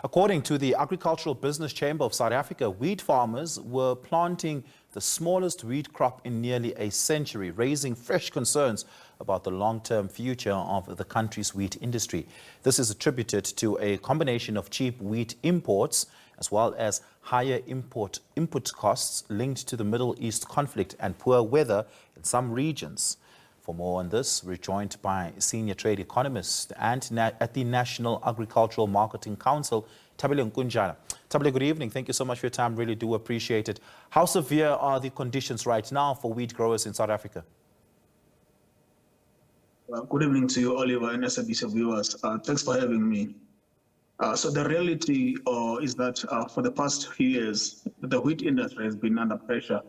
According to the Agricultural Business Chamber of South Africa, wheat farmers were planting the smallest wheat crop in nearly a century, raising fresh concerns about the long-term future of the country's wheat industry. This is attributed to a combination of cheap wheat imports as well as higher input costs linked to the Middle East conflict and poor weather in some regions. For more on this, we're joined by senior trade economist and at the National Agricultural Marketing Council, Thabile Nkunjana. Thabile, good evening. Thank you so much for your time. Really do appreciate it. How severe are the conditions right now for wheat growers in South Africa? Well, good evening to you, Oliver, and SABC viewers. Thanks for having me. So the reality is that for the past few years, the wheat industry has been under pressure.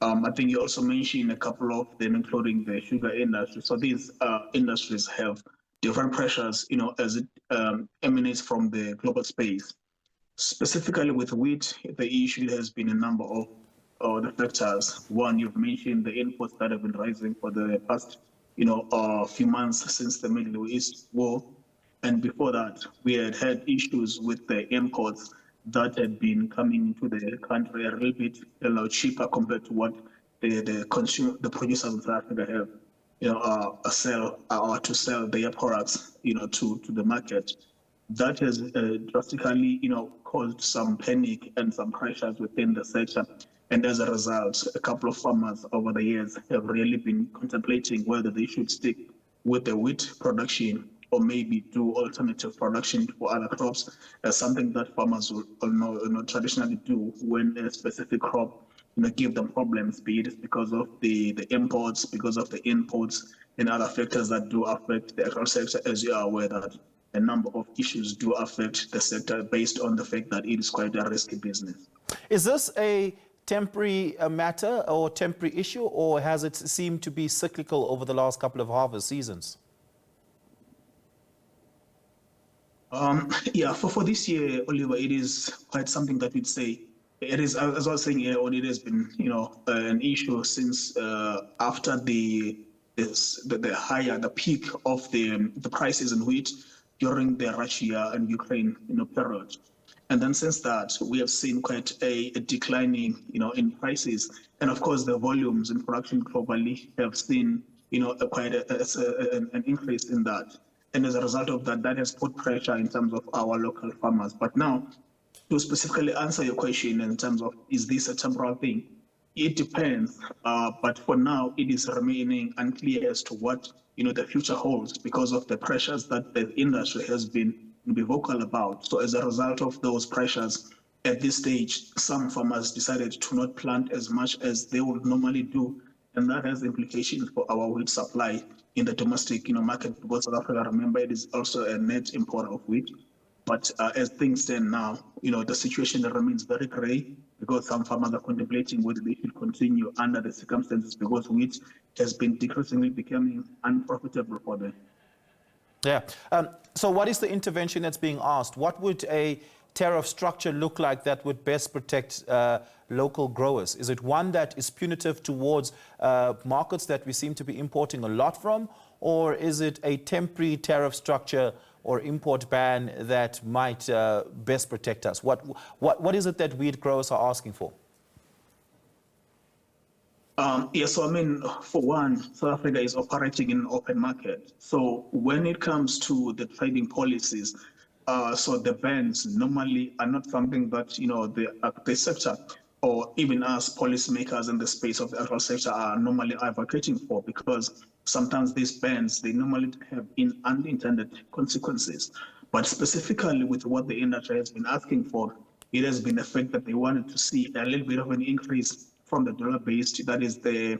I think you also mentioned a couple of them, including the sugar industry. So these industries have different pressures, as it emanates from the global space. Specifically with wheat, the issue has been a number of the factors. One, you've mentioned the inputs that have been rising for the past, few months since the Middle East war. And before that, we had issues with the imports that had been coming into the country a little bit cheaper compared to what the producers in South Africa have, to sell their products, to the market. That has drastically, caused some panic and some pressures within the sector. And as a result, a couple of farmers over the years have really been contemplating whether they should stick with the wheat production or maybe do alternative production for other crops, something that farmers will traditionally do when a specific crop give them problems, be it because of the imports, because of the inputs, and other factors that do affect the agricultural sector, as you are aware that a number of issues do affect the sector based on the fact that it is quite a risky business. Is this a temporary matter or temporary issue, or has it seemed to be cyclical over the last couple of harvest seasons? For this year, Oliver, it is quite something that we'd say. It is, as I was saying earlier, it has been, an issue since after the peak of the prices in wheat during the Russia and Ukraine, period. And then since that, we have seen quite a declining, in prices. And of course, the volumes in production globally have seen, quite an increase in that. And as a result of that, that has put pressure in terms of our local farmers. But now, to specifically answer your question in terms of, is this a temporal thing? It depends. But for now, it is remaining unclear as to what, the future holds because of the pressures that the industry has been vocal about. So as a result of those pressures, at this stage, some farmers decided to not plant as much as they would normally do. And that has implications for our wheat supply in the domestic market, because South Africa, remember, it is also a net importer of wheat. But as things stand now, the situation remains very gray because some farmers are contemplating whether they should continue under the circumstances because wheat has been decreasingly becoming unprofitable for them. Yeah. So what is the intervention that's being asked? What would a tariff structure look like that would best protect local growers? Is it one that is punitive towards markets that we seem to be importing a lot from? Or is it a temporary tariff structure or import ban that might best protect us? What is it that wheat growers are asking for? For one, South Africa is operating in an open market. So when it comes to the trading policies, so the bans normally are not something that, the sector or even us policymakers in the space of the agricultural sector are normally advocating for, because sometimes these bans, they normally have unintended consequences. But specifically with what the industry has been asking for, it has been the fact that they wanted to see a little bit of an increase from the dollar-based, that is the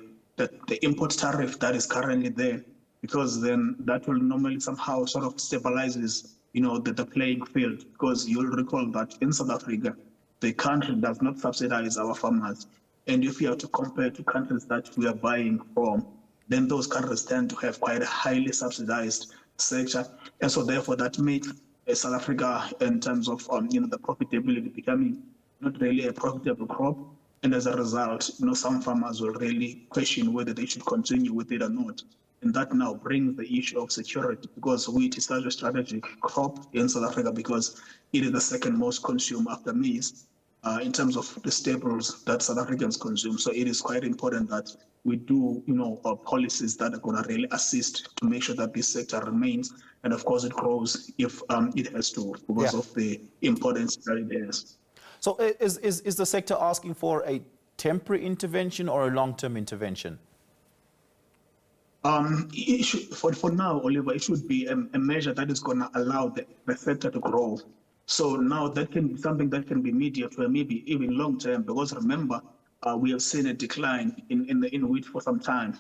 import tariff that is currently there, because then that will normally somehow sort of stabilizes, the playing field. Because you'll recall that in South Africa, the country does not subsidize our farmers. And if you have to compare to countries that we are buying from, then those countries tend to have quite a highly subsidized sector. And so therefore that makes South Africa, in terms of, the profitability becoming not really a profitable crop. And as a result, some farmers will really question whether they should continue with it or not. And that now brings the issue of security, because wheat is such a strategic crop in South Africa because it is the second most consumed after maize in terms of the staples that South Africans consume. So it is quite important that we do, policies that are going to really assist to make sure that this sector remains, and of course it grows if it has to, because of the importance that it has. So is the sector asking for a temporary intervention or a long-term intervention? It should, for now, Oliver, it should be a measure that is going to allow the sector to grow. So now that can be something that can be immediate or maybe even long term, because remember, we have seen a decline in wheat for some time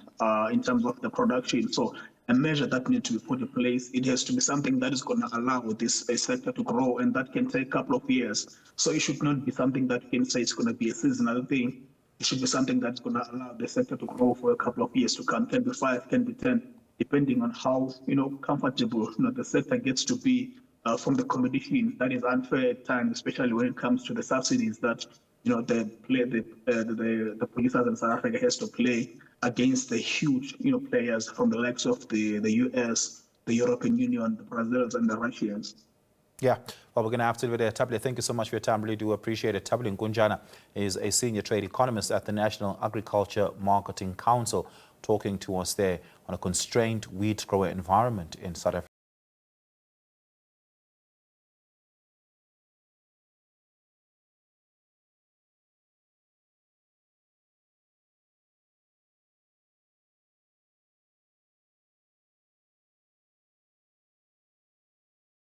in terms of the production. So a measure that needs to be put in place, it has to be something that is going to allow this sector to grow, and that can take a couple of years. So it should not be something that can say it's going to be a seasonal thing. It should be something that's going to allow the sector to grow for a couple of years to come. Can be 5, can be 10, depending on how comfortable the sector gets to be from the competition that is unfair at times, especially when it comes to the subsidies that the producers in South Africa has to play against the huge players from the likes of the US, the European Union, the Brazils, and the Russians. Yeah, well, we're going to have to leave it there. Thabile, thank you so much for your time. Really do appreciate it. Thabile Nkunjana is a senior trade economist at the National Agriculture Marketing Council, talking to us there on a constrained wheat grower environment in South Africa.